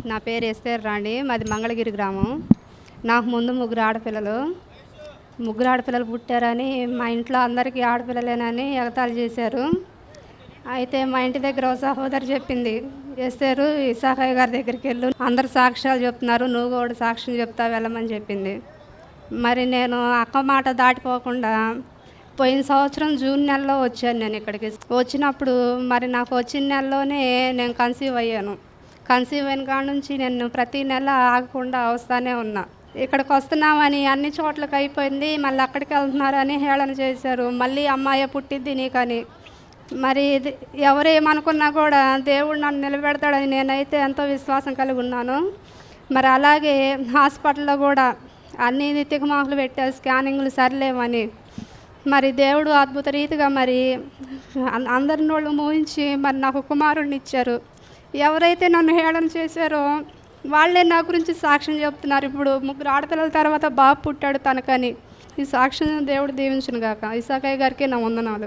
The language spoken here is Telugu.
నా పేరు ఎస్తేర్ రాండి. మాది మంగళగిరి గ్రామం. నాకు ముందు ముగ్గురు ఆడపిల్లలు పుట్టారని మా ఇంట్లో అందరికీ ఆడపిల్లలేనని ఎగతాళి చేశారు. అయితే మా ఇంటి దగ్గర ఒక సహోదరి చెప్పింది, ఎస్తేరు ఇసాకయ్య గారి దగ్గరికి వెళ్ళు, అందరు సాక్ష్యాలు చెప్తున్నారు, నువ్వు కూడా సాక్ష్యం చెప్తా వెళ్ళమని చెప్పింది. మరి నేను అక్క మాట దాటిపోకుండా పోయిన సంవత్సరం జూన్ నెలలో వచ్చాను. నేను ఇక్కడికి వచ్చినప్పుడు మరి నాకు వచ్చిన నెలలోనే నేను కన్సీవ్ అయ్యాను. కన్సీవ్ అయిన కాడ నుంచి నేను ప్రతి నెల ఆగకుండా వస్తూనే ఉన్నా. ఇక్కడికి వస్తున్నామని అన్ని చోట్లకి అయిపోయింది, మళ్ళీ అక్కడికి వెళ్తున్నారని హేళన చేశారు. మళ్ళీ అమ్మాయి పుట్టిద్ది నీకని. మరి ఎవరేమనుకున్నా కూడా దేవుడు నన్ను నిలబెడతాడని నేనైతే ఎంతో విశ్వాసం కలిగి ఉన్నాను. మరి అలాగే హాస్పిటల్లో కూడా అన్ని తికమాకులు పెట్టారు, స్కానింగ్లు సరిలేవని. మరి దేవుడు అద్భుత రీతిగా మరి అందరిని వాళ్ళు మోహించి మరి నాకు కుమారుడిని ఇచ్చారు. ఎవరైతే నన్ను హేళన చేశారో వాళ్ళే నా గురించి సాక్ష్యం చెప్తున్నారు. ఇప్పుడు ముగ్గురు ఆడపిల్లల తర్వాత బాబు పుట్టాడు తనకని. ఈ సాక్ష్యం దేవుడు దీవించును గాక. ఇసాకయ్య గారికి నా వందనాలు.